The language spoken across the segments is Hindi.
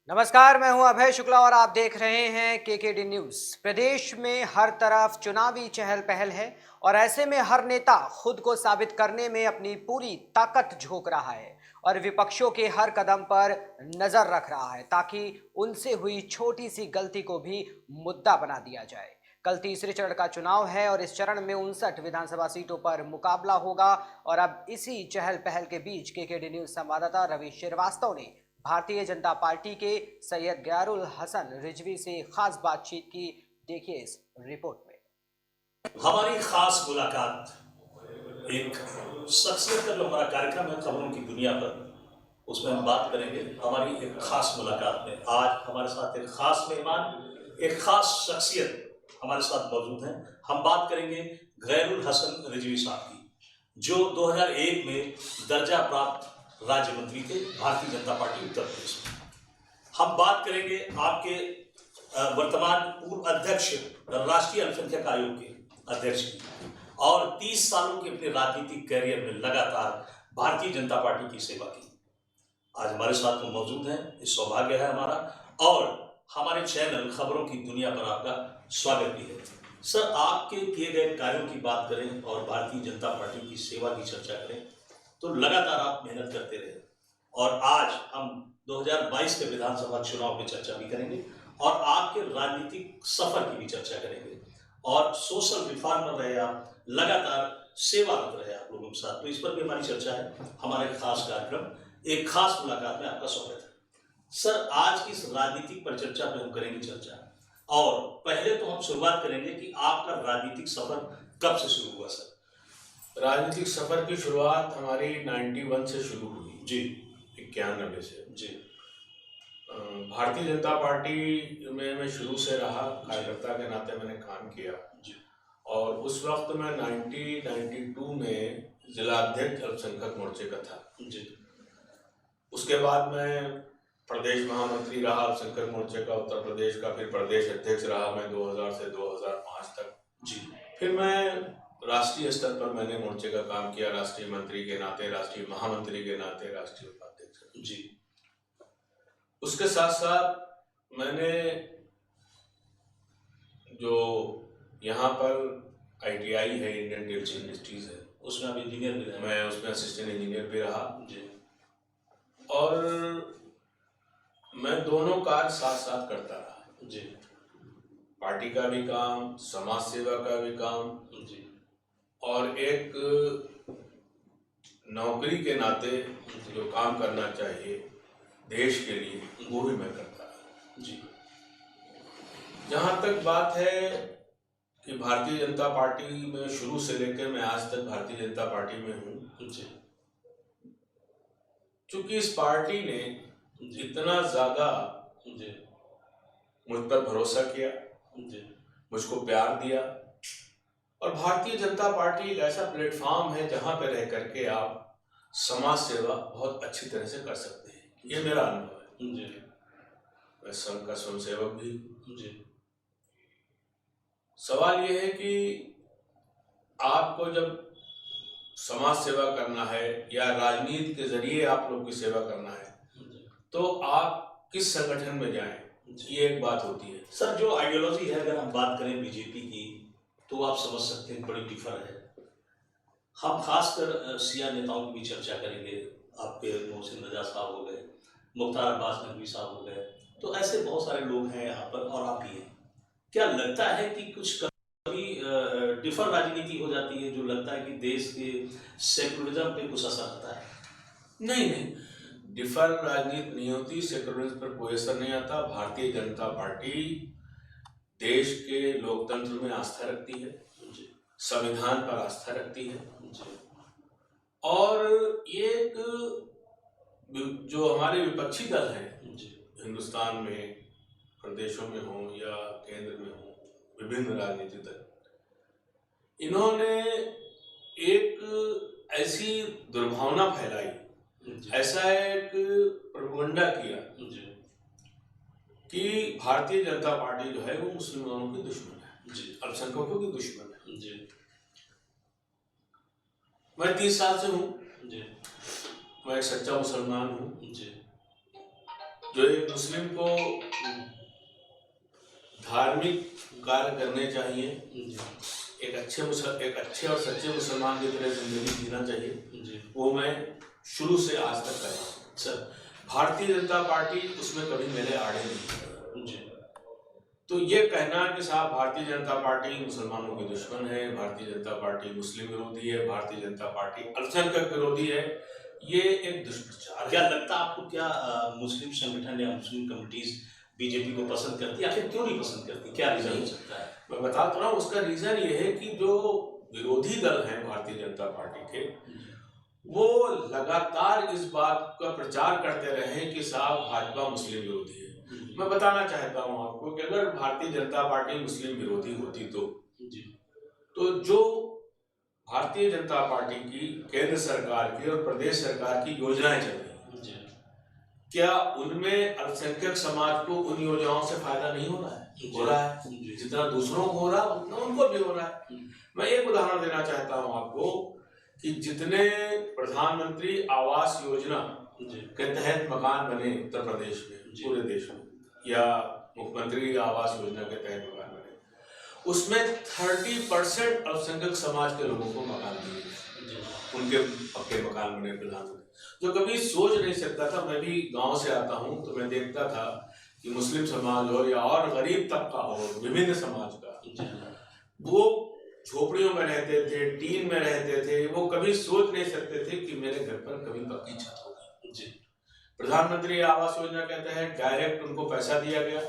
नमस्कार, मैं हूं अभय शुक्ला और आप देख रहे हैं केकेडी न्यूज। प्रदेश में हर तरफ चुनावी चहल पहल है और ऐसे में हर नेता खुद को साबित करने में अपनी पूरी ताकत झोंक रहा है और विपक्षों के हर कदम पर नजर रख रहा है ताकि उनसे हुई छोटी सी गलती को भी मुद्दा बना दिया जाए। कल तीसरे चरण का चुनाव है और इस चरण में 59 विधानसभा सीटों पर मुकाबला होगा और अब इसी चहल पहल के बीच केकेडी न्यूज संवाददाता रवि श्रीवास्तव ने भारतीय जनता पार्टी के सैयद गयारुल हसन रिजवी से खास बातचीत की। देखिए इस रिपोर्ट में। हमारी खास मुलाकात एक शख्सियत का जो हमारा कार्यक्रम है खबरों की दुनिया पर, उसमें हम बात करेंगे हमारी एक खास मुलाकात में। आज हमारे साथ एक खास मेहमान, एक खास शख्सियत हमारे साथ मौजूद हैं। हम बात करेंगे गयारुल हसन रिजवी साहब की, जो 2001 में दर्जा प्राप्त राज्य मंत्री थे भारतीय जनता पार्टी उत्तर प्रदेश में। हम बात करेंगे आपके वर्तमान पूर्व अध्यक्ष राष्ट्रीय अल्पसंख्यक आयोग के अध्यक्ष की, और 30 सालों के अपने राजनीतिक कैरियर में लगातार भारतीय जनता पार्टी की सेवा की। आज हमारे साथ में मौजूद हैं, इस सौभाग्य है हमारा, और हमारे चैनल खबरों की दुनिया पर आपका स्वागत भी है। सर, आपके किए गए कार्यों की बात करें और भारतीय जनता पार्टी की सेवा की चर्चा करें तो लगातार आप मेहनत करते रहे, और आज हम 2022 के विधानसभा चुनाव पे चर्चा भी करेंगे और आपके राजनीतिक सफर की भी चर्चा करेंगे, और सोशल रिफॉर्मर रहे आप, लगातार सेवारत रहे आप लोगों के साथ, तो इस पर भी हमारी चर्चा है। हमारा एक खास कार्यक्रम, एक खास मुलाकात में आपका स्वागत है। सर, आज की इस राजनीतिक परिचर्चा पे हम करेंगे चर्चा, और पहले तो हम शुरुआत करेंगे कि आपका राजनीतिक सफर कब से शुरू हुआ सर? राजनीतिक सफर की शुरुआत हमारी 91 से शुरू हुई जी, 91 से जी। भारतीय जनता पार्टी में मैं शुरू से रहा, कार्यकर्ता के नाते मैंने काम किया जी। और उस वक्त मैं 1992 में जिला अध्यक्ष अल्पसंख्यक मोर्चे का था जी। उसके बाद मैं प्रदेश महामंत्री रहा अल्पसंख्यक मोर्चे का उत्तर प्रदेश का, फिर प्रदेश अध्यक्ष रहा मैं 2000 से 2005 तक जी। फिर मैं राष्ट्रीय स्तर पर मैंने मोर्चे का काम किया, राष्ट्रीय मंत्री के नाते, राष्ट्रीय महामंत्री के नाते, राष्ट्रीय उपाध्यक्ष जी। उसके साथ साथ मैंने जो यहाँ पर ITI है, इंडियन टेक्सटाइल इंडस्ट्रीज है, उसमें आप इंजीनियर भी रहे? मैं उसमें असिस्टेंट इंजीनियर भी रहा जी। और मैं दोनों कार्य साथ साथ करता रहा जी। पार्टी का भी काम, समाज सेवा का भी काम जी। और एक नौकरी के नाते जो काम करना चाहिए देश के लिए वो भी मैं करता रहा जी। जहाँ तक बात है कि भारतीय जनता पार्टी में शुरू से लेकर मैं आज तक भारतीय जनता पार्टी में हूँ जी। चूंकि इस पार्टी ने जितना ज्यादा जी। मुझ पर भरोसा किया, जी। मुझको प्यार दिया, और भारतीय जनता पार्टी एक ऐसा प्लेटफॉर्म है जहां पर रह करके आप समाज सेवा बहुत अच्छी तरह से कर सकते हैं, ये मेरा अनुभव है। जी। मैं संघ का स्वयंसेवक भी। जी। सवाल ये है कि आपको जब समाज सेवा करना है या राजनीति के जरिए आप लोग की सेवा करना है तो आप किस संगठन में जाएं, ये एक बात होती है। सर, जो आइडियोलॉजी है, अगर हम बात करें बीजेपी की, तो आप समझ सकते हैं बड़ी डिफर है। हम खासकर सिया नेताओं की भी चर्चा करेंगे। आपके मोहसिन रजा साहब हो गए, मुख्तार अब्बास नकवी साहब हो गए, तो ऐसे बहुत सारे लोग हैं यहाँ पर, और आप भी हैं। क्या लगता है कि कुछ कभी डिफर राजनीति हो जाती है, जो लगता है कि देश के सेकुलरिज्म पे कुछ असर आता है? नहीं, डिफर राजनीति नहीं होती, सेकुलरिज्म पर कोई असर नहीं आता। भारतीय जनता पार्टी देश के लोकतंत्र में आस्था रखती है, संविधान पर आस्था रखती है, और ये एक जो हमारे विपक्षी दल हैं हिंदुस्तान में, प्रदेशों में हो या केंद्र में हो, विभिन्न राजनीतिक दल, इन्होंने एक ऐसी दुर्भावना फैलाई, ऐसा एक प्रोपेगेंडा किया कि भारतीय जनता पार्टी जो है वो मुसलमानों की दुश्मन है, अल्पसंख्यकों की दुश्मन है। मैं 30 साल से हूँ, मैं एक सच्चा मुसलमान हूँ, जो एक मुस्लिम को धार्मिक कार्य करने चाहिए, एक अच्छे और सच्चे मुसलमान की तरह जिंदगी जीना चाहिए, वो मैं शुरू से आज तक कर रहा हूँ सर। भारतीय जनता पार्टी उसमें कभी मेरे आड़े नहीं है। तो ये कहना कि साहब भारतीय जनता पार्टी मुसलमानों की दुश्मन है, भारतीय जनता पार्टी मुस्लिम विरोधी है, भारतीय जनता पार्टी अल्पसंख्यक विरोधी है, ये एक दुष्प्रचार है। क्या लगता है आपको, क्या मुस्लिम संगठन या मुस्लिम कम्युनिटीज बीजेपी को पसंद करती है, आखिर क्यों नहीं पसंद करती, क्या रीजन हो सकता है? मैं बता तो रहा हूँ, उसका रीजन ये है कि जो विरोधी दल हैं भारतीय जनता पार्टी के, वो लगातार इस बात का प्रचार करते रहे कि साहब भाजपा मुस्लिम विरोधी है। मैं बताना चाहता हूँ आपको कि अगर भारतीय जनता पार्टी मुस्लिम विरोधी होती तो जो भारतीय जनता पार्टी की केंद्र सरकार की और प्रदेश सरकार की योजनाएं चल रही हैं, क्या उनमें अल्पसंख्यक समाज को उन योजनाओं से फायदा नहीं हो रहा है? हो रहा है। जितना दूसरों को हो रहा है उतना उनको भी हो रहा है। मैं एक उदाहरण देना चाहता हूँ आपको कि जितने प्रधानमंत्री आवास योजना के तहत मकान बने उत्तर प्रदेश में, पूरे देश में, या मुख्यमंत्री आवास योजना के तहत मकान बने, उसमें 30% अल्पसंख्यक समाज के लोगों को मकान दिए, उनके पक्के मकान बने प्रधानमंत्री। जो कभी सोच नहीं सकता था, मैं भी गांव से आता हूं तो मैं देखता था कि मुस्लिम समाज हो या और गरीब तबका हो, विभिन्न समाज का, वो झोपड़ियों में रहते थे, टीन में रहते थे, वो कभी सोच नहीं सकते थे कि मेरे घर पर कभी पक्की छत होगी। प्रधानमंत्री आवास योजना के तहत डायरेक्ट उनको पैसा दिया गया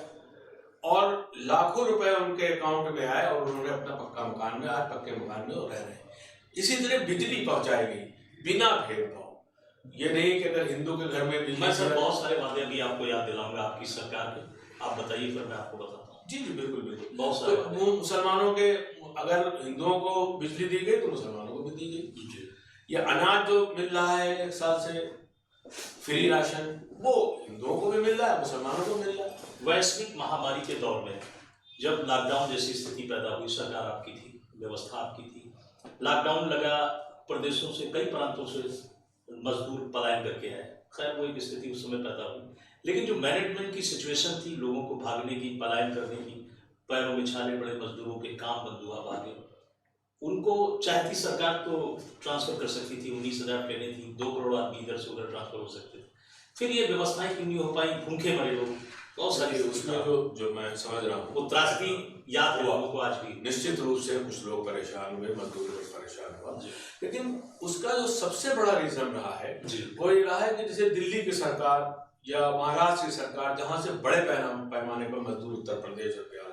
और लाखों रुपए उनके अकाउंट में आए और उन्होंने अपना पक्का मकान में, आज पक्के मकान में रह रहे हैं। इसी तरह बिजली पहुंचाई गई बिना भेदभाव। ये नहीं कि अगर हिंदू के घर में बिजली, मैं सर बहुत सारे वादे भी आपको याद दिलाऊंगा आपकी सरकार के, आप बताइए फिर मैं आपको बताता हूँ। जी बिल्कुल बिल्कुल। बहुत सारे तो मुसलमानों के, अगर हिंदुओं को बिजली दी गई तो मुसलमानों को भी दी गई। या अनाज जो मिल रहा है 1 साल से फ्री राशन, वो हिंदुओं को भी मिल रहा है, मुसलमानों को मिल रहा है। वैश्विक महामारी के दौर में जब लॉकडाउन जैसी स्थिति पैदा हुई, सरकार आपकी थी, व्यवस्था आपकी थी, लॉकडाउन लगा, प्रदेशों से, कई प्रांतों से मजदूर पलायन करके आए। खैर वो एक स्थिति उस समय पैदा हुई, लेकिन जो मैनेजमेंट की सिचुएशन थी, लोगों को भागने की, पलायन करने की, पैरों में छाले पड़े मजदूरों के, काम बंद हुआ, भागे, उनको चाहती सरकार तो ट्रांसफर कर सकती थी, 19,000 ट्रेनें थी, 2 करोड़ आदमी इधर से उधर ट्रांसफर हो सकते थे। फिर ये व्यवस्थाएं क्यों नहीं हो पाई? भूखे मरे लोग, बहुत सारी। उसमें जो मैं समझ रहा हूँ, वो त्रासदी याद हुआ हमको आज भी। निश्चित रूप से कुछ लोग परेशान हुए, मजदूर लोग परेशान हुआ, लेकिन उसका जो सबसे बड़ा रीजन रहा है वो ये रहा है कि जैसे दिल्ली की सरकार या महाराष्ट्र की सरकार, जहाँ से बड़े पैमाने पर मजदूर उत्तर प्रदेश और बिहार,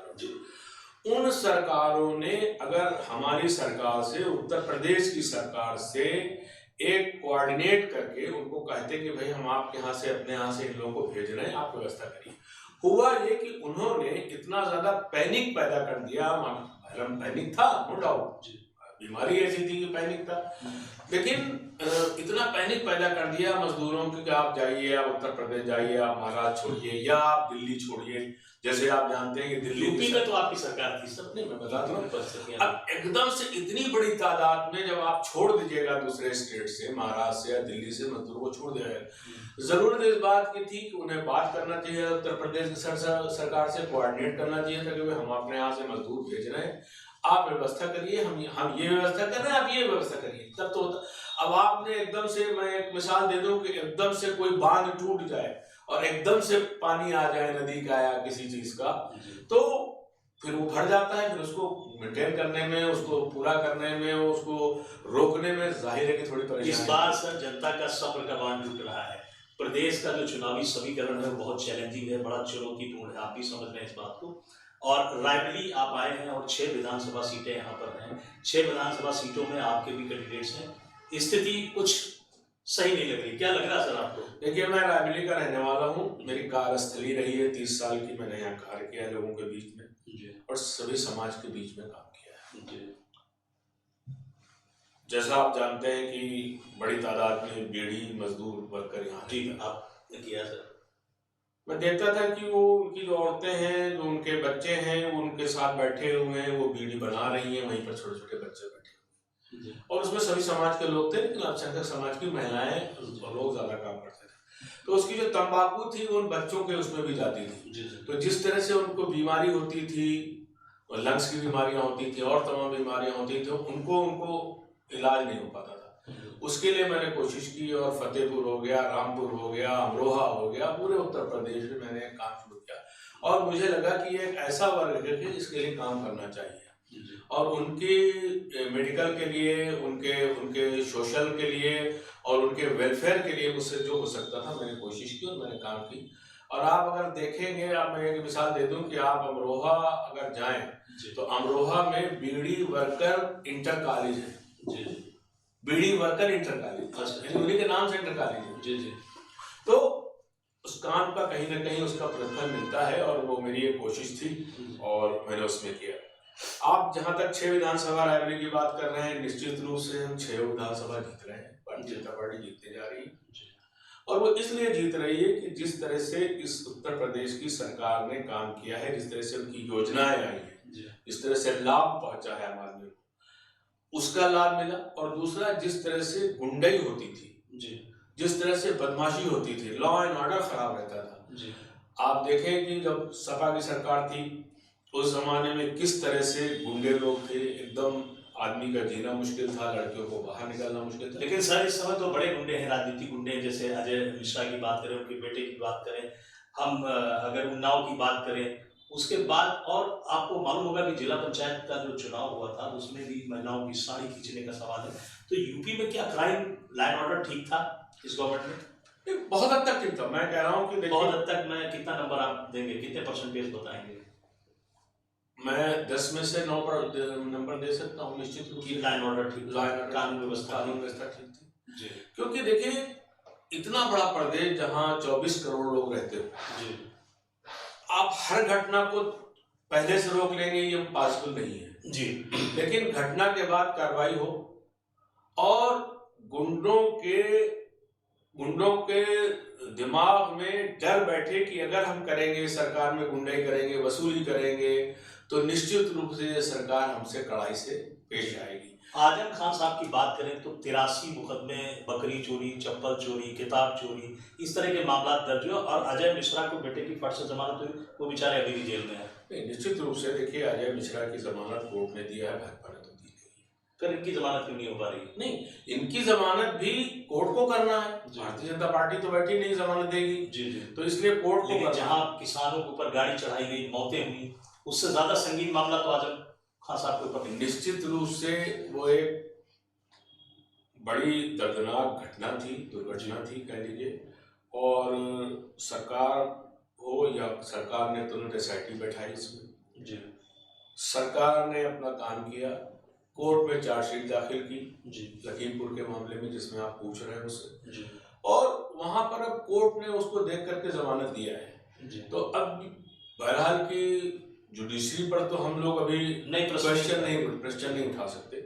उन सरकारों ने अगर हमारी सरकार से, उत्तर प्रदेश की सरकार से एक कोऑर्डिनेट करके उनको कहते कि भाई हम आपके यहाँ से, अपने यहाँ से इन लोगों को भेज रहे हैं, आप व्यवस्था करिए। हुआ ये कि उन्होंने इतना ज्यादा पैनिक पैदा कर दिया, पैनिक था नो डाउट, बीमारी ऐसी थी कि पैनिक था, लेकिन इतना पैनिक पैदा कर दिया मजदूरों की कि आप जाइए, आप उत्तर प्रदेश जाइए, आप महाराष्ट्र छोड़िए या आप दिल्ली छोड़िए। जैसे आप जानते हैं कि दिल्ली में तो आपकी सरकार थी सब, नहीं मैं बताता हूँ, अब एकदम से इतनी बड़ी तादाद में जब आप छोड़ दीजिएगा दूसरे स्टेट से, महाराष्ट्र से या दिल्ली से मजदूरों को छोड़ दिया, जरूरत इस बात की थी कि उन्हें बात करना चाहिए उत्तर प्रदेश की सरकार से, कोऑर्डिनेट करना चाहिए था कि हम अपने यहाँ से मजदूर भेज रहे हैं, आप व्यवस्था करिए, हम ये व्यवस्था कर रहे हैं, आप ये व्यवस्था करिए, तब तो होता। अब आपने एकदम से, मैं एक मिसाल दे दूं कि एकदम से कोई बांध टूट जाए और एकदम से पानी आ जाए नदी का या किसी चीज का, तो फिर वो भर जाता है, फिर उसको मेंटेन करने में, उसको पूरा करने में, उसको रोकने में जाहिर है कि थोड़ी परेशानी। इस बार सर जनता का सब्र का बांध टूट रहा है। प्रदेश का जो चुनावी समीकरण है बहुत चैलेंजिंग है, बड़ा चुनौतीपूर्ण है, आप भी समझ रहे हैं इस बात को। और रायबरेली आप आए हैं और 6 विधानसभा सीटें यहाँ पर हैं, 6 विधानसभा सीटों में आपके भी कैंडिडेट्स हैं, स्थिति कुछ सही नहीं लग रही, क्या लग रहा है सर आपको? देखिए, मैं रायबरेली का रहने वाला हूँ, मेरी कार्यस्थली रही है 30 साल की, मैंने यहाँ कार्य किया है लोगों के बीच में और सभी समाज के बीच में काम किया है। जैसा आप जानते हैं कि बड़ी तादाद में बीड़ी मजदूर वर्कर यहाँ आपने किया सर, मैं देखता था कि वो उनकी जो औरतें हैं, जो उनके बच्चे हैं, वो उनके साथ बैठे हुए हैं, वो बीड़ी बना रही हैं, वहीं पर छोटे छोटे बच्चे बैठे हुए, और उसमें सभी समाज के लोग थे, लेकिन अल्पसंख्यक समाज की महिलाएं और लोग ज्यादा काम करते थे। तो उसकी जो तंबाकू थी उन बच्चों के उसमें भी जाती थी। तो जिस तरह से उनको बीमारी होती थी, लंग्स की बीमारियां होती थी और तमाम बीमारियां होती थी, उनको इलाज नहीं हो पाता था। उसके लिए मैंने कोशिश की और फतेहपुर हो गया, रामपुर हो गया, अमरोहा हो गया, पूरे उत्तर प्रदेश में मैंने काम शुरू किया और मुझे लगा कि ये एक ऐसा वर्ग है कि इसके लिए काम करना चाहिए और उनके मेडिकल के लिए, उनके सोशल के लिए और उनके वेलफेयर के लिए मुझसे जो हो सकता था मैंने कोशिश की और मैंने काम की। और आप अगर देखेंगे, आप मैं एक मिसाल दे दूं कि आप अमरोहा अगर जाएं तो अमरोहा में बीड़ी वर्कर इंटर कॉलेज है। बीड़ी वर्कर इंटर कॉलेज, उन्हीं के नाम से इंटर कॉलेज है। तो उस काम का कहीं ना कहीं उसका प्रतिफल मिलता है और वो मेरी एक कोशिश थी और मैंने उसमें किया। आप जहां तक 6 विधानसभा रायबरेली की बात कर रहे हैं, निश्चित रूप से हम 6 विधानसभा जीत रहे हैं, भारतीय जनता पार्टी जीतने जा रही है और वो इसलिए जीत रही है कि जिस तरह से इस उत्तर प्रदेश की सरकार ने काम किया है, जिस तरह से उनकी योजनाएं आई है, जिस तरह से लाभ पहुंचा है आम आदमी को, उसका लाभ मिला। और दूसरा, जिस तरह से गुंडाई होती थी, जिस तरह से बदमाशी होती थी, लॉ एंड ऑर्डर खराब रहता था। आप देखें कि जब सपा की सरकार थी उस जमाने में किस तरह से गुंडे लोग थे, एकदम आदमी का जीना मुश्किल था, लड़कियों को बाहर निकालना मुश्किल था। लेकिन सर इस समय तो बड़े गुंडे हैं, राजनीतिक गुंडे, जैसे अजय मिश्रा की बात करें, उनके बेटे की बात करें, हम अगर उन्नाव की बात करें, उसके बाद और आपको मालूम होगा कि जिला पंचायत का जो चुनाव हुआ था उसमें भी महिलाओं की साड़ी खींचने का सवाल है। तो यूपी में क्या क्राइम लॉ एंड ऑर्डर ठीक था इस गवर्नमेंट में? बहुत हद तक ठीक था। मैं कह रहा हूँ कि बहुत हद तक। मैं कितना नंबर आप देंगे, कितने परसेंटेज बताएंगे? मैं 10 में से 9 पर नंबर दे सकता हूँ निश्चित रूप से। लॉ एंड ऑर्डर ठीक, कानून व्यवस्था ठीक थी। क्योंकि देखिए, इतना बड़ा प्रदेश जहाँ 24 करोड़ लोग रहते हो, आप हर घटना को पहले से रोक लेंगे ये पॉसिबल नहीं है जी। लेकिन घटना के बाद कार्रवाई हो और गुंडों के दिमाग में डर बैठे कि अगर हम करेंगे, सरकार में गुंडाई करेंगे, वसूली करेंगे, तो निश्चित रूप से ये सरकार हमसे कड़ाई से पेश आएगी। आजम खान साहब की बात करें तो 83 मुकदमे, बकरी चोरी, चप्पल चोरी, किताब चोरी, इस तरह के मामला दर्ज हुए और अजय मिश्रा को बेटे की फट से जमानत हुई, वो बेचारे अभी भी जेल में है। नहीं, निश्चित रूप से देखिए, अजय मिश्रा की जमानत कोर्ट ने दिया है, भाजपा ने तो दी नहीं। फिर इनकी जमानत क्यों नहीं हो पा रही? नहीं, इनकी जमानत भी कोर्ट को करना है। भारतीय जनता पार्टी तो बैठी नहीं जमानत देगी। जी। तो इसलिए कोर्ट को करना। जहाँ किसानों के ऊपर गाड़ी चढ़ाई गई, मौतें हुई, उससे ज्यादा संगीन मामला तो आजम खान साहब के ऊपर। निश्चित रूप से वो एक बड़ी दर्दनाक घटना थी, दुर्घटना थी कह लीजिए। और सरकार हो या सरकार ने तुरंत एसआईटी बैठाई इसमें। जी। सरकार ने अपना काम किया, कोर्ट में चार्जशीट दाखिल की जी, लखीमपुर के मामले में जिसमें आप पूछ रहे हैं उससे जी। और वहां पर अब कोर्ट ने उसको देख करके जमानत दिया है जी। तो अब बहरहाल की जुडिशरी पर तो हम लोग अभी क्वेश्चन नहीं उठा सकते।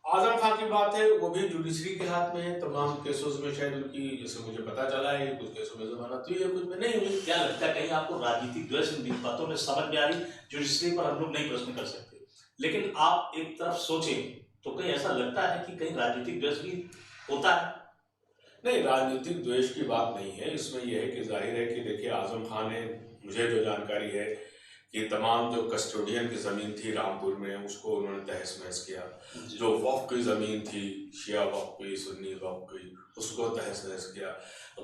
आजम खान की बात है, वो भी जुडिशरी के हाथ में है। तमाम केसों में शायद उनकी, जैसे मुझे पता चला है, कुछ केसों में जमानत हुई है, कुछ में नहीं हुई। क्या लगता है कहीं आपको राजनीतिक द्वेष इन बातों में समझ में आ रही? जुडिशरी पर हम लोग नहीं प्रश्न कर सकते, लेकिन आप एक तरफ सोचें तो कहीं ऐसा लगता है कि कहीं राजनीतिक द्वेष भी होता है? नहीं, राजनीतिक द्वेष की बात नहीं है इसमें। यह है कि जाहिर है कि देखिए, आजम खान ने, मुझे जो जानकारी है कि तमाम जो कस्टोडियन की ज़मीन थी रामपुर में, उसको उन्होंने तहस महस किया। जो वक्फ की ज़मीन थी, शिया वक्फ की, सुन्नी वक्फ की, उसको तहस महस किया।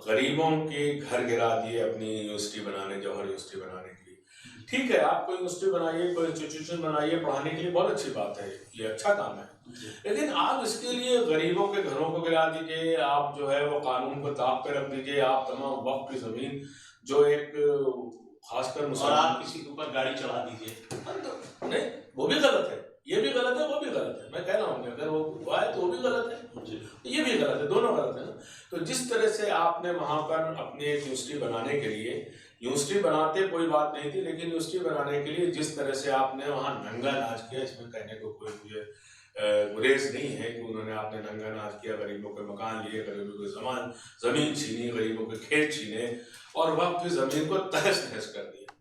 गरीबों के घर गिरा दिए अपनी यूनिवर्सिटी बनाने, जौहर यूनिवर्सिटी बनाने के लिए। ठीक है, आप कोई यूनिवर्सिटी बनाइए, कोई इंस्टीट्यूशन बनाइए पढ़ाने के लिए, बहुत अच्छी बात है, ये अच्छा काम है। लेकिन आप इसके लिए गरीबों के घरों को गिरा दीजिए, आप जो है वो कानून को ताक पे रख दीजिए, आप तमाम वक्फ की ज़मीन जो एक खासकर मुसलमान, किसी के ऊपर गाड़ी चढ़ा दीजिए, नहीं, वो भी गलत है, ये भी गलत है, वो भी गलत है। मैं कह रहा हूँ कि अगर वो हुआ है तो वो भी गलत है, ये भी गलत है, दोनों गलत है ना। तो जिस तरह से आपने वहां पर अपनी एक यूनिवर्सिटी बनाने के लिए, यूनिवर्सिटी बनाते कोई बात नहीं थी, लेकिन यूनिवर्सिटी बनाने के लिए जिस तरह से आपने वहां नंगा नाच किया, इसमें कहने को कोई मुझे गुरेज नहीं है कि उन्होंने आपने नंगा नाच किया, गरीबों के मकान लिए, गरीबों की जमीन छीनी, गरीबों के खेत छीने और वक्फ की जमीन को तहस नहस कर दिया।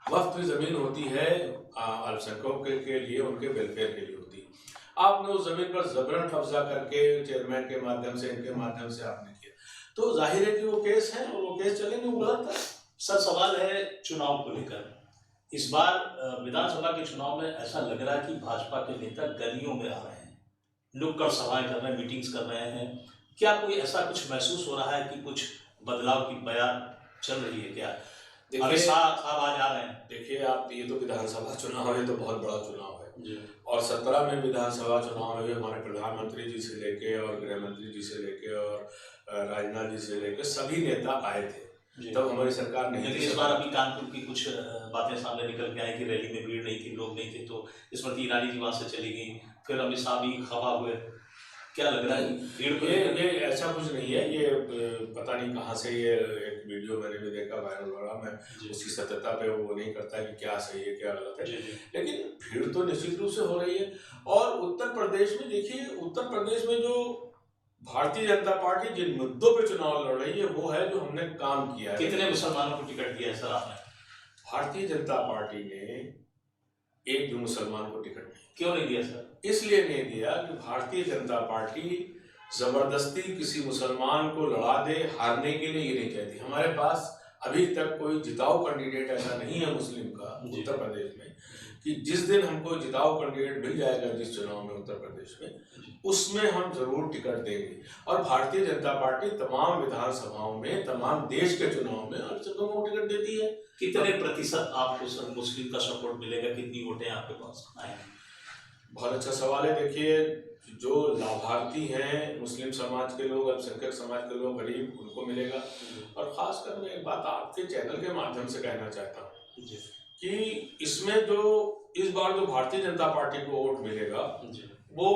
वक्फ की जमीन होती है अल्पसंख्यकों के लिए, उनके वेलफेयर के लिए होती है। आपने उस जमीन पर जबरन कब्जा करके चेयरमैन के माध्यम से, इनके माध्यम से आपने किया। तो जाहिर है कि वो केस है और वो केस चलेंगे, वो गलत है। सर सवाल है चुनाव को लेकर। इस बार विधानसभा के चुनाव में ऐसा लग रहा है कि भाजपा के नेता गलियों में आ रहे हैं, नुक्कड़ सभाएं कर रहे हैं, मीटिंग्स कर रहे हैं। क्या कोई ऐसा कुछ महसूस हो रहा है कि कुछ बदलाव की बयान चल रही है क्या? अमित शाह साहब आज आ रहे हैं। देखिए आप, ये तो विधानसभा चुनाव है, तो बहुत बड़ा चुनाव है जी। और 17 में विधानसभा चुनाव में भी हमारे प्रधानमंत्री जी से लेके और गृह मंत्री जी से लेके और राजनाथ जी से लेके सभी नेता आए थे, तब हमारी सरकार नहीं लेकिन थी। इस बार अभी कानपुर की कुछ बातें सामने निकल के आई कि रैली में भीड़ नहीं थी, लोग नहीं थे, तो स्मृति ईरानी जी वहां से चली गई, फिर अमित शाह भी खफा हुए। क्या लग रहा है भीड़ को? ये ऐसा कुछ नहीं है, ये पता नहीं कहाँ से ये एक वीडियो मैंने भी देखा वायरल हो रहा। मैं उसकी सत्यता पे वो नहीं करता कि क्या सही है क्या गलत है, लेकिन भीड़ तो निश्चित रूप से हो रही है। और उत्तर प्रदेश में देखिए, उत्तर प्रदेश में जो भारतीय जनता पार्टी जिन मुद्दों पे चुनाव लड़ रही है वो है जो हमने काम किया है। कितने मुसलमानों को टिकट दिया है सर आपने? भारतीय जनता पार्टी ने एक भी मुसलमान को टिकट नहीं। क्यों नहीं दिया सर? इसलिए नहीं दिया कि भारतीय जनता पार्टी जबरदस्ती किसी मुसलमान को लड़ा दे हारने के लिए, ये नहीं कहती। हमारे पास अभी तक कोई जिताऊ कैंडिडेट ऐसा नहीं है मुस्लिम का उत्तर प्रदेश में कि जिस दिन हमको जिताऊ कैंडिडेट मिल जाएगा जिस चुनाव में उत्तर प्रदेश में, उसमें हम जरूर टिकट देंगे। और भारतीय जनता पार्टी तमाम विधानसभाओं में, तमाम देश के चुनाव में हर जगह को टिकट देती है। कितने प्रतिशत आपको सर मुस्लिम का सपोर्ट मिलेगा? कितनी वोटें आपके पास आएंगी? बहुत अच्छा सवाल है। देखिए, जो लाभार्थी हैं मुस्लिम समाज के लोग, अल्पसंख्यक समाज के लोग, गरीब, उनको मिलेगा। और खासकर मैं एक बात आपके चैनल के माध्यम से कहना चाहता हूँ कि इसमें जो इस बार जो भारतीय जनता पार्टी को वोट मिलेगा वो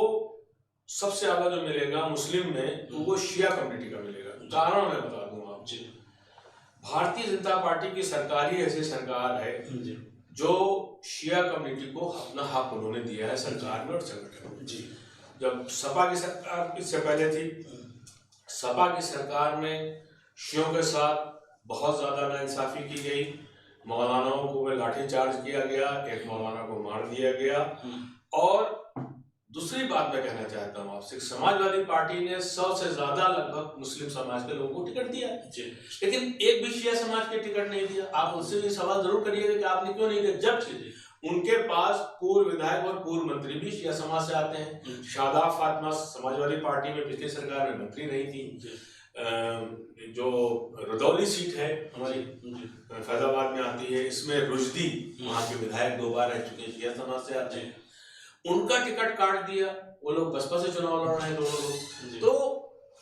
सबसे ज्यादा जो मिलेगा मुस्लिम में, तो वो शिया कम्युनिटी का मिलेगा। कारण मैं बता दूंगा आपको। भारतीय जनता पार्टी की सरकार ही ऐसी सरकार है जो शिया कम्युनिटी को अपना हक उन्होंने दिया है सरकार में और संगठन में। जब सपा की सरकार इससे पहले थी, सपा की सरकार में शियों के साथ बहुत ज्यादा नाइंसाफी की गई, मौलानाओं को लाठीचार्ज किया गया, एक मौलाना को मार दिया गया। और दूसरी बात मैं कहना चाहता हूँ आपसे, समाजवादी पार्टी ने 100 से ज्यादा लगभग मुस्लिम समाज के लोगों को टिकट दिया है, लेकिन एक भी शिया समाज के टिकट नहीं दिया। आप उनसे ये सवाल जरूर करिएगा कि आपने क्यों नहीं दिया, जब उनके पास पूर्व विधायक और पूर्व मंत्री भी शिया समाज से आते हैं। शादाब फातिमा समाजवादी पार्टी में पिछली सरकार में मंत्री रही थी। जो रदौली सीट है हमारी फैजाबाद में आती है, इसमें रुजदी वहाँ के विधायक 2 बार रह चुके शिया समाज से आते हैं, उनका टिकट काट दिया। वो लोग बसपा से चुनाव लड़ रहे हैं दोनों लोग। तो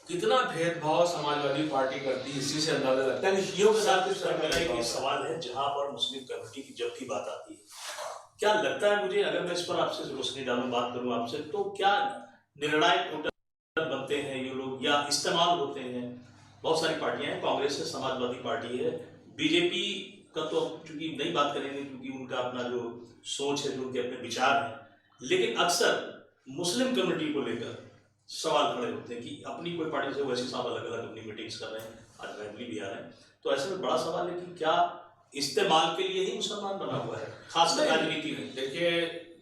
कितना भेदभाव समाजवादी पार्टी करती है, इसी से अंदाजा लगता है कि शियों के साथ कुछ एक सवाल है। जहां पर मुस्लिम कम्युनिटी की जब भी बात आती है, क्या लगता है मुझे, अगर मैं इस पर आपसे रोशनी डालूं, बात करूं आपसे, तो क्या निर्णायक वोटर बनते हैं ये लोग या इस्तेमाल होते हैं? बहुत सारी पार्टियां हैं, कांग्रेस है, समाजवादी पार्टी है, बीजेपी का तो चूंकि नहीं बात करेंगे क्योंकि उनका अपना जो सोच है, जो उनके अपने विचार हैं, लेकिन अक्सर मुस्लिम कम्युनिटी को लेकर सवाल खड़े होते हैं कि अपनी कोई पार्टी से वैसे साहब अलग अलग अपनी मीटिंग्स कर रहे हैं, आज फैमिली भी आ रहे हैं। तो ऐसे में बड़ा सवाल है कि क्या इस्तेमाल के लिए ही मुसलमान बना हुआ है, खासकर राजनीति में? देखिए,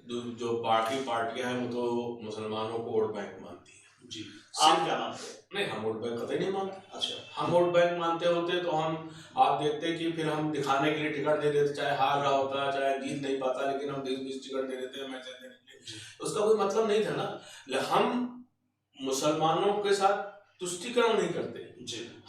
जो पार्टियां हैं वो तो मुसलमानों को वोट बैंक मानती है। जी, आप क्या मानते हैं? नहीं, हम वोट बैंक कतई नहीं मानते। अच्छा, हम वोट बैंक मानते होते तो आप देखते कि फिर हम दिखाने के लिए टिकट दे देते, चाहे हार रहा होता, चाहे जीत नहीं पाता, लेकिन हम 20-20 टिकट दे देते हैं मैसेज देने के लिए। उसका कोई मतलब नहीं था ना। हम मुसलमानों के साथ तुष्टिकरण नहीं करते।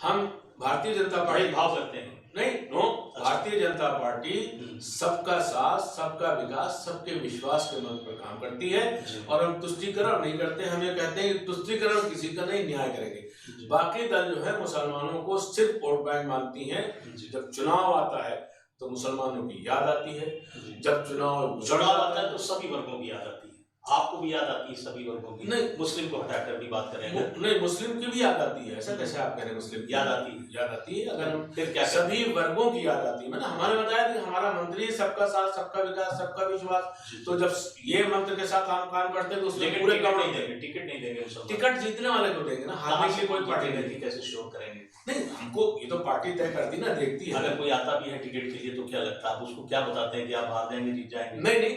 हम भारतीय जनता पार्टी भाव करते हैं। नहीं, नो, भारतीय जनता पार्टी सबका साथ, सबका विकास, सबके विश्वास के मंत्र पर काम करती है। और हम तुष्टिकरण नहीं करते। हम ये कहते हैं कि तुष्टिकरण किसी का नहीं, न्याय करेंगे। बाकी दल जो है मुसलमानों को सिर्फ वोट बैंक मानती है। जब चुनाव आता है तो मुसलमानों की याद आती है, जब चुनाव आता है तो सभी वर्गों की याद आती है। आपको भी याद आती है सभी वर्गों की? नहीं, मुस्लिम को हटाकर भी बात करेंगे। नहीं, मुस्लिम की भी याद आती है। ऐसा कैसे आप कह रहे हैं? मुस्लिम याद आती है, याद आती है। अगर हम फिर क्या, सभी वर्गों की याद आती है। मैंने हमारे बताया कि हमारा मंत्री सबका साथ, सबका विकास, सबका विश्वास। तो जब ये मंत्र के साथ हम काम करते हैं तो उसमें पूरे टिकट नहीं देंगे, टिकट नहीं देंगे मुसलमान। टिकट जीतने वाले को देंगे ना, हारने की कोई पार्टी नहीं। कैसे शोर करेंगे? नहीं, हमको ये तो पार्टी तय करती ना, देखती है। अगर कोई आता भी है टिकट के लिए तो क्या लगता है, आप उसको क्या बताते हैं कि आप हार जाएंगे, जीत जाएंगे? नहीं,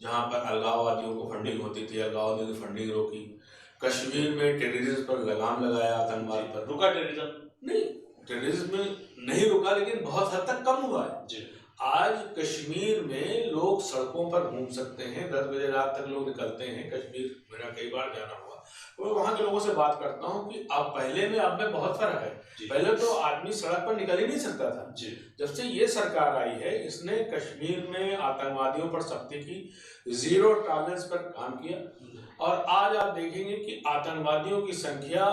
जहां पर अलगाववादियों को फंडिंग होती थी, अलगाववादियों की फंडिंग रोकी। कश्मीर में टेररिज्म पर लगाम लगाया, आतंकवाद पर। रुका टेररिज्म? नहीं, टेररिज्म में नहीं रुका, लेकिन बहुत हद तक कम हुआ है जी। आज कश्मीर में लोग सड़कों पर घूम सकते हैं, 10 बजे रात तक लोग निकलते हैं। कश्मीर मेरा कई बार जाना हुआ, तो वहाँ के लोगों से बात करता हूँ कि अब पहले में अब में बहुत फर्क है। पहले तो आदमी सड़क पर निकल ही नहीं सकता था जी। जब से ये सरकार आई है, इसने कश्मीर में आतंकवादियों पर सख्ती की, 0 टॉलरेंस पर काम किया, और आज आप देखेंगे कि आतंकवादियों की संख्या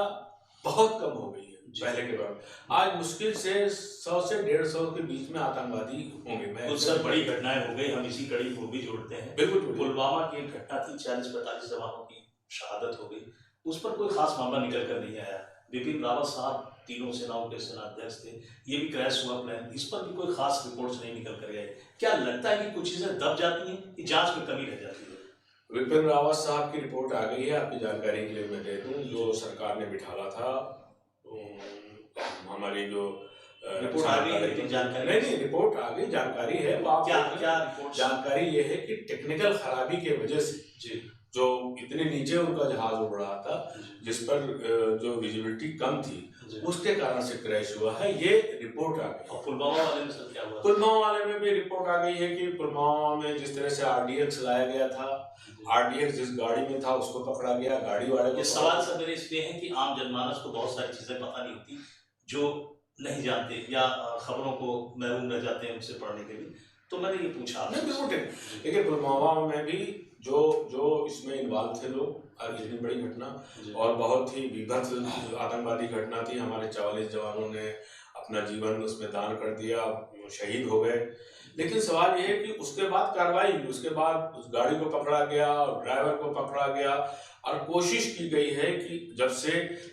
बहुत कम हो गई है पहले के बाद। आज मुश्किल से 100 से 150 के बीच में आतंकवादी होंगे। कुछ सर बड़ी घटनाएं हो गई, हम इसी कड़ी को भी जोड़ते हैं। बिल्कुल, पुलवामा की एक घटना थी, 40-45 जवानों की शहादत हो गई, उस पर कोई खास मामला निकल कर नहीं आया। बिपिन रावत साहब तीनों सेनाओं के सेनाध्यक्ष थे, ये भी क्रैश हुआ प्लान, इस पर भी कोई खास रिपोर्ट्स नहीं निकल कर गए। क्या लगता है कि कुछ चीजें दब जाती हैं कि जांच में कमी रह जाती है? बिपिन रावत साहब की रिपोर्ट आ गई है, आपकी जानकारी के लिए मैं दे दूं। जो सरकार ने बिठाला था, हमारी जो रिपोर्ट आ गई है, जानकारी नहीं, रिपोर्ट आ गई, जानकारी है। वो आप क्या रिपोर्ट? जानकारी ये है कि टेक्निकल खराबी की वजह से जी, जो इतने नीचे उनका जहाज उड़ रहा था, जिस पर जो विजिबिलिटी कम थी, उसके कारण से क्रैश हुआ है, ये रिपोर्ट आ गई। और पुलवामा वाले में सर क्या हुआ? पुलवामा वाले में भी रिपोर्ट आ गई है कि पुलवामा में जिस तरह से RDX लाया गया था, RDX जिस गाड़ी में था उसको पकड़ा गया, गाड़ी वाले को। ये सवाल सर मेरे इसलिए है कि आम जनमानस को बहुत सारी चीजें पता नहीं होती, जो नहीं जानते या खबरों को महरूम रह जाते हैं उनसे पढ़ने के लिए, तो मैंने ये पूछा। लेकिन पुलवामा में भी जो इसमें इन्वॉल्व थे लोग, इतनी बड़ी घटना और बहुत ही विभत्स आतंकवादी घटना थी। हमारे 44 जवानों ने अपना जीवन उसमें दान कर दिया, शहीद हो गए। लेकिन सवाल ये है कि उसके बाद कार्रवाई हुई, उसके बाद उस गाड़ी को पकड़ा गया और ड्राइवर को पकड़ा गया, और कोशिश की गई है कि जब से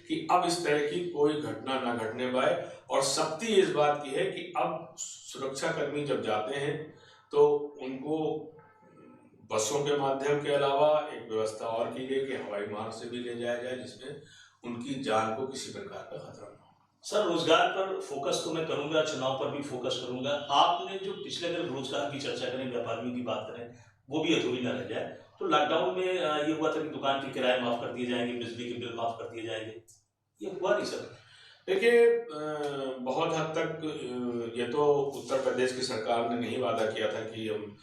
कि अब इस तरह की कोई घटना ना घटने पाए। और सख्ती इस बात की है कि अब सुरक्षाकर्मी जब जाते हैं तो उनको बसों के माध्यम के अलावा एक व्यवस्था और की गई कि हवाई मार्ग से भी ले जाया जाए, जिसमें उनकी जान को किसी प्रकार का खतरा न हो। सर रोजगार पर फोकस तो मैं करूंगा, चुनाव पर भी फोकस करूंगा। आपने जो पिछले अगर रोजगार की चर्चा करें, व्यापारियों की बात करें, वो भी अधूरी न रह जाए। तो लॉकडाउन में ये हुआ था कि दुकान के किराए माफ कर दिए जाएंगे, बिजली के बिल माफ कर दिए जाएंगे, ये हुआ नहीं सर? देखिए, बहुत हद तक ये तो उत्तर प्रदेश की सरकार ने नहीं वादा किया था कि हम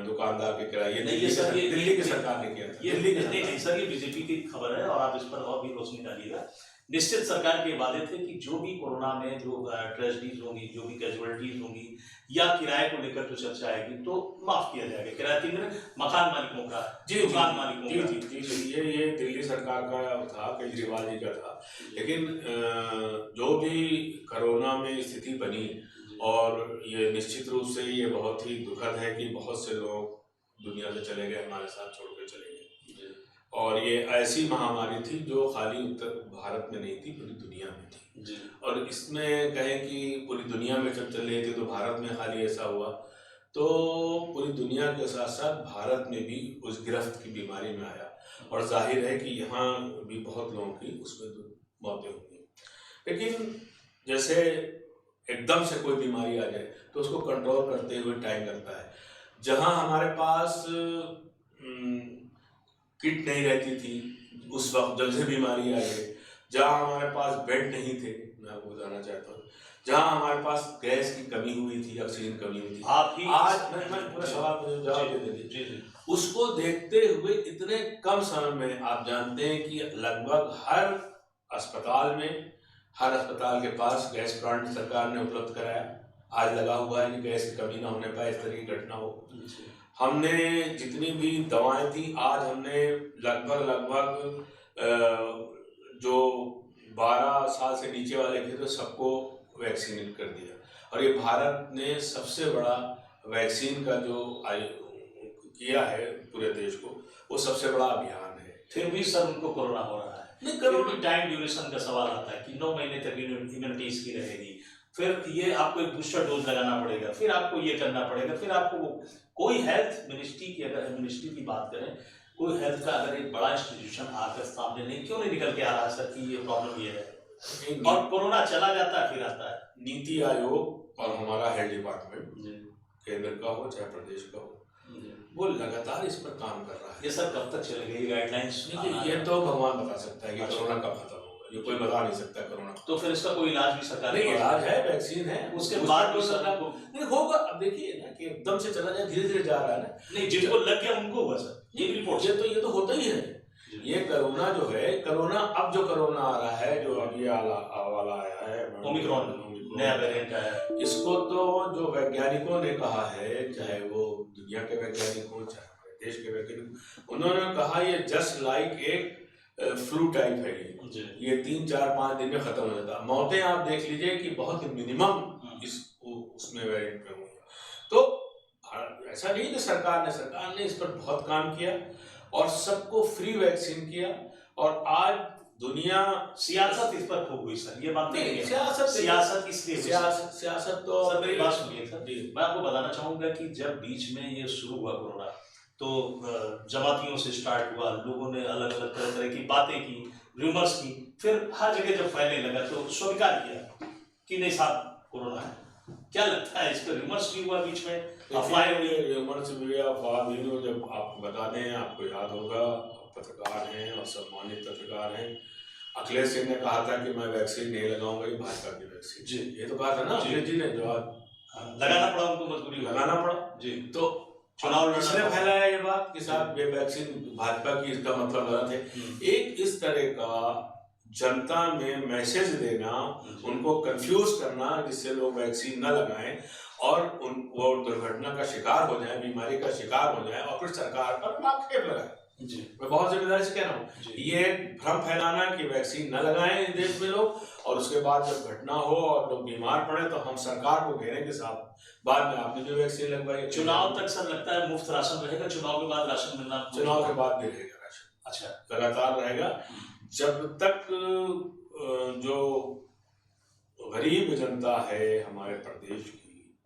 दुकानदार के किराए, दिल्ली की सरकार ने किया था। ये नहीं सर, ये बीजेपी की खबर है और आप इस पर और भी रोशनी डालिएगा। निश्चित सरकार के वादे थे कि जो भी कोरोना में जो ट्रेजेडीज होंगी, जो भी कैजुअलिटीज होंगी या किराए को लेकर जो चर्चा आएगी, तो माफ किया जाएगा किराया। मकान मालिकों का, दुकान मालिकों का। ये दिल्ली सरकार का था, केजरीवाल जी का था। लेकिन जो भी कोरोना में स्थिति बनी, और ये निश्चित रूप से ये बहुत ही दुखद है कि बहुत से लोग दुनिया से चले गए, हमारे साथ छोड़ के चले गए। और ये ऐसी महामारी थी जो खाली उत्तर भारत में नहीं थी, पूरी दुनिया में थी जी। और इसमें कहें कि पूरी दुनिया में जब चल रही थी तो भारत में खाली ऐसा हुआ, तो पूरी दुनिया के साथ साथ भारत में भी उस गिरफ्त की बीमारी में आया। और जाहिर है कि यहाँ भी बहुत लोगों की उसमें मौतें हुई। लेकिन जैसे एकदम से कोई बीमारी आ जाए तो उसको कंट्रोल करते हुए टाइम लगता है। जहाँ हमारे पास किट नहीं रहती थी उस वक्त जब से बीमारी आई है, जहाँ हमारे पास बेड नहीं थे, मैं आपको बताना चाहता हूँ, जहाँ हमारे पास गैस की कमी हुई थी, ऑक्सीजन कमी हुई थी, आज मैं पूरा सवाल मुझे जवाब दे दीजिए। उसको देखते हुए इतने कम समय में आप जानते हैं कि लगभग हर अस्पताल के पास गैस प्लांट सरकार ने उपलब्ध कराया। आज लगा हुआ है कि गैस की कमी ना होने पाए, इस तरह की घटना हो। हमने जितनी भी दवाएं थी, आज हमने लगभग जो 12 साल से नीचे वाले थे तो सबको वैक्सीनेट कर दिया। और ये भारत ने सबसे बड़ा वैक्सीन का जो किया है पूरे देश को, वो सबसे बड़ा अभियान है। फिर भी सर उनको कोरोना हो रहा है। नहीं, टाइम ड्यूरेशन का सवाल आता है कि 9 महीने तक इम्यूनिटी इसकी रहेगी, फिर ये आपको एक बूस्टर डोज लगाना पड़ेगा, फिर आपको ये करना पड़ेगा, फिर आपको कोई हेल्थ मिनिस्ट्री की, अगर मिनिस्ट्री की बात करें, कोई हेल्थ का अगर एक बड़ा इंस्टीट्यूशन आकर सामने क्यों नहीं निकल के आ रहा सर कि ये प्रॉब्लम ये है, और कोरोना चला जाता है फिर आता है। नीति आयोग और हमारा हेल्थ डिपार्टमेंट केंद्र का हो चाहे प्रदेश का हो, वो लगातार इस पर काम कर रहा है। ये सर कब तक चलेगा ये गाइडलाइंस? देखिए, ये तो भगवान बता सकता है कि कोरोना कब खत्म होगा, ये कोई बता नहीं सकता कोरोना। तो फिर इसका कोई इलाज भी सरकार नहीं, इलाज है, वैक्सीन है, उसके बाद भी सरकार को नहीं होगा। अब देखिए ना कि एकदम से चला जाए, धीरे धीरे जा रहा है ना। नहीं, जिनको लग गया उनको हुआ सर, ये रिपोर्ट ये तो होता ही है। ये कोरोना जो है, अब जो कोरोना आ रहा है, जो अभी वाला आया है ओमिक्रॉन, नया वेरिएंट आया है, इसको तो जो वैज्ञानिकों ने कहा है, चाहे वो दुनिया के वैज्ञानिक हो चाहे हमारे देश के वैज्ञानिक, उन्होंने कहा ये जस्ट लाइक एक फ्लू टाइप है। ये 3-4-5 दिन में खत्म हो जाता है। मौतें आप देख लीजिए कि बहुत मिनिमम उसमें वेरिएंट में हुई। तो ऐसा नहीं कि सरकार ने इस पर बहुत काम किया और सबको फ्री वैक्सीन किया। और आज दुनिया सियासत इस पर खूब हुई सर, ये बात नहीं है। सियासत इसलिए सियासत तो सर, मेरी बात सुनिए सर, मैं आपको बताना चाहूंगा कि जब बीच में ये शुरू हुआ कोरोना, तो जमातियों से स्टार्ट हुआ, लोगों ने अलग अलग तरह की बातें की, रूमर्स की, फिर हर जगह जब फैलने लगा तो स्वीकार किया कि नहीं साहब कोरोना है। क्या लगता है इस पर रूमर्स भी हुआ बीच में, अफवाहें हुई? रूमर्स भी हुआ, अफवाह भी हुई। जब आपको बता दें, आपको याद होगा, पत्रकार हैं और सम्मानित पत्रकार हैं, अखिलेश सिंह ने कहा था कि मैं वैक्सीन नहीं लगाऊंगा, ये भाजपा की वैक्सीन। जी, ये तो कहा था ना अखिलेश जी ने, जो लगाना पड़ा उनको, मजबूरी लगाना पड़ा जी। तो चुनाव किसने फैलाया ये बात कि साहब ये वैक्सीन भाजपा की, इसका मतलब गलत है। एक इस तरह का जनता में मैसेज देना, उनको कंफ्यूज करना, जिससे लोग वैक्सीन न लगाएं और वो दुर्घटना का शिकार हो जाए, बीमारी का शिकार हो जाए और फिर सरकार पर आक्षेप लगाए। जी, मैं बहुत जिम्मेदारी से कह रहा हूँ, ये भ्रम फैलाना कि वैक्सीन न लगाएं देश में लोग, और उसके बाद जब घटना हो और लोग बीमार पड़े तो हम सरकार को घेरें कि साहब बाद में आपने जो वैक्सीन लगवाई। चुनाव तक सर लगता है मुफ्त राशन रहेगा, चुनाव के बाद राशन मिलना? चुनाव के बाद भी रहेगा राशन। अच्छा, लगातार रहेगा जब तक जो गरीब जनता है हमारे प्रदेश की,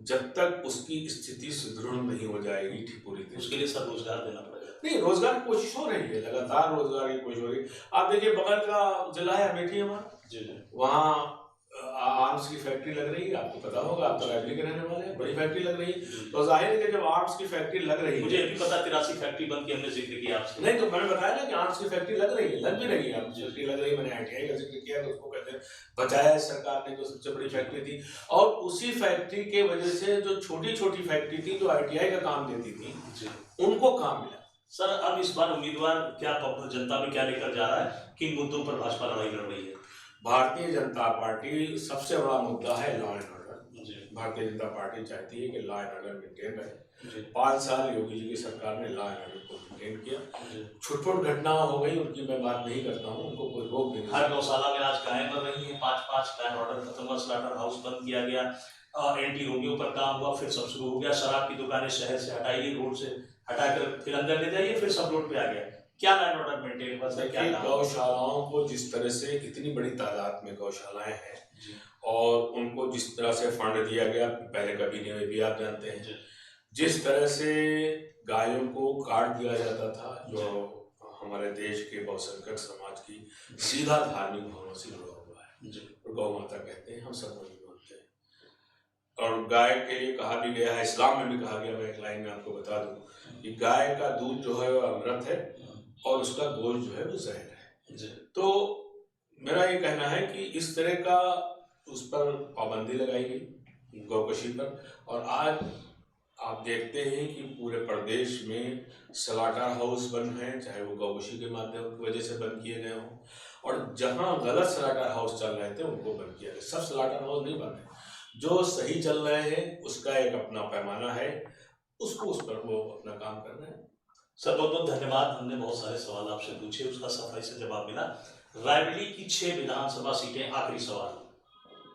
जब तक उसकी स्थिति सुदृढ़ नहीं हो जाएगी ठीक पूरी तरह, उसके लिए सब रोजगार देना पड़ेगा। नहीं, रोजगार की कोशिश हो रही है, लगातार रोजगार की कोशिश हो रही है। आप देखिए, बगल का जिला है अमेठी हमारा, वहाँ आर्म्स की फैक्ट्री लग रही है, आपको पता होगा, आप तो रायबरेली के रहने वाले हैं, बड़ी फैक्ट्री लग रही है। तो जाहिर है कि जब आर्म्स की फैक्ट्री लग रही है, मुझे भी पता 83 फैक्ट्री बंद की, हमने जिक्र किया आपसे। नहीं, तो मैंने बताया ना कि आर्म्स की फैक्ट्री लग रही है, लग भी रही है, फैक्ट्री लग रही है। मैंने ITI का जिक्र किया, तो उसको कहते हैं बचाया सरकार ने, जो सबसे बड़ी फैक्ट्री थी। और उसी फैक्ट्री के वजह से जो छोटी छोटी फैक्ट्री थी, जो ITI का काम देती थी, उनको काम मिला। सर, अब इस बार उम्मीदवार क्या जनता में क्या लेकर जा रहा है, किन मुद्दों पर भाजपा लड़ाई लड़ रही है? भारतीय जनता पार्टी सबसे बड़ा मुद्दा है law and order. Bharatiya Janata party चाहती है कि लॉ एंड ऑर्डर मेंटेन रहे। 5 साल योगी जी की सरकार ने लॉ एंड ऑर्डर को मेंटेन किया। छुटपुट घटना हो गई, उनकी मैं बात नहीं करता हूँ, उनको कोई रोक नहीं। हर गौशाला में आज गायें मर रही है, 5-5 लॉ एंड ऑर्डर खत्म हुआ, स्लॉटर हाउस बंद किया गया, एंटी रोमियो पर काम हुआ, फिर सब शुरू हो गया। शराब की दुकानें शहर से हटाइए, रोड से हटाकर फिर अंदर ले जाइए, फिर सब रोड पे आ गया। क्या लॉ एंड ऑर्डर मेंटेन हुआ सर? क्या गौशालाओं को जिस तरह से, इतनी बड़ी तादाद में गौशालाएं हैं और उनको जिस तरह से फंड दिया गया, पहले कभी नहीं हुई भी, आप जानते हैं। जिस तरह से गायों को काट दिया जाता था, जो हमारे देश के बहुसंख्यक समाज की सीधा धार्मिक भावना से जुड़ा हुआ है, तो गौ माता कहते हैं, हम सब वही मानते हैं। और गाय के लिए कहा भी गया है, इस्लाम में भी कहा गया, मैं एक लाइन में आपको बता दूं कि गाय का दूध जो है वो अमृत है और उसका गोश्त जो है वो जहर है। तो मेरा ये कहना है कि इस तरह का उस पर पाबंदी लगाई गई गौकशी पर। और आज आप देखते हैं कि पूरे प्रदेश में स्लॉटर हाउस बंद हैं, चाहे वो गौकशी के माध्यम की वजह से बंद किए गए हों, और जहां गलत स्लॉटर हाउस चल रहे थे उनको बंद किया गया। सब स्लॉटर हाउस नहीं बंद है, जो सही चल रहे हैं उसका एक अपना पैमाना है, उसको उस पर वो अपना काम कर रहे हैं। सर, बहुत बहुत धन्यवाद। हमने बहुत सारे सवाल आपसे पूछे, उसका सफाई से जवाब मिला। रायबरेली की 6 विधानसभा सीटें, आखिरी सवाल,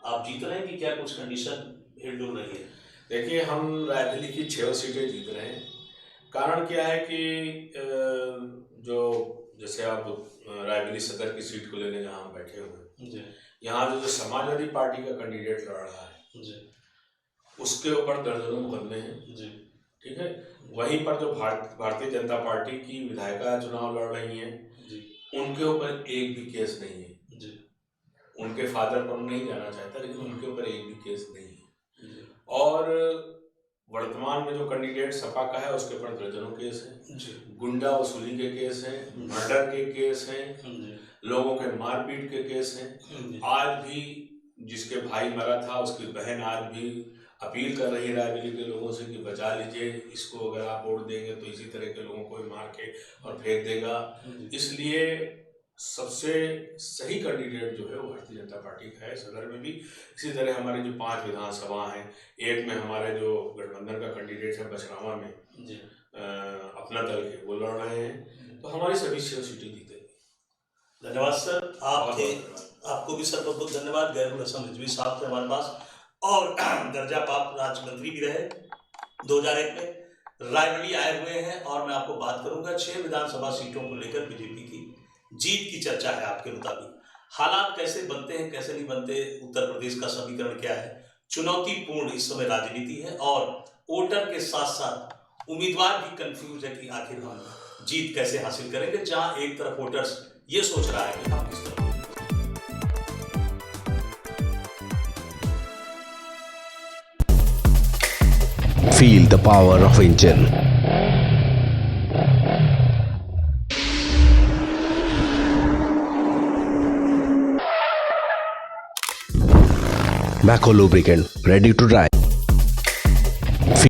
आप जीत रहे हैं कि क्या कुछ कंडीशन हिलडुल रही है? देखिए, हम रायबरेली की 6 सीटें जीत रहे हैं। कारण क्या है कि जो जैसे आप रायबरेली सदर की सीट को लेने जहाँ हम बैठे हुए हैं, यहाँ जो समाजवादी पार्टी का कैंडिडेट लड़ रहा है, उसके ऊपर दर्जनों मुकदमे हैं, ठीक है। वहीं पर जो भारतीय जनता पार्टी की विधायिका चुनाव लड़ रही हैं, उनके ऊपर एक भी केस नहीं है। उनके फादर पर नहीं जाना चाहता, लेकिन उनके ऊपर एक भी केस नहीं है। और वर्तमान में जो कैंडिडेट सपा का है उसके ऊपर दर्जनों केस हैं, गुंडा वसूली के केस हैं, मर्डर के केस हैं, लोगों के मारपीट के केस हैं। आज भी जिसके भाई मरा था उसकी बहन आज भी अपील कर रही है रायबरेली के लोगों से कि बचा लीजिए इसको, अगर आप वोट देंगे तो इसी तरह के लोगों को मार के और फेंक देगा। इसलिए सबसे सही कैंडिडेट जो है वो भारतीय जनता पार्टी का है सदर में भी। इसी तरह हमारे जो 5 विधानसभा हैं, एक में हमारे जो गठबंधन का कैंडिडेट है बछरावा में अपना दल के वो लड़ रहे हैं, तो हमारी सभी 6 सीटें जीतेंगी। धन्यवाद सर। आपको भी सर बहुत बहुत धन्यवाद। गैरुल हसन रिजवी साहब थे हमारे पास और दर्जा प्राप्त राज्य मंत्री भी रहे 2001 में, रायबरेली आए हुए हैं। और मैं आपको बात करूंगा 6 विधानसभा सीटों को लेकर बीजेपी की जीत की चर्चा है। आपके मुताबिक हालात कैसे बनते हैं, कैसे नहीं बनते, उत्तर प्रदेश का समीकरण क्या है, चुनौतीपूर्ण इस समय राजनीति है और वोटर के साथ साथ उम्मीदवार भी कंफ्यूज है कि आखिर हम जीत कैसे हासिल करेंगे। जहां एक तरफ वोटर्स ये सोच रहा है कि हम किस तरह Feel the power of engine. Macco lubricant, ready to drive.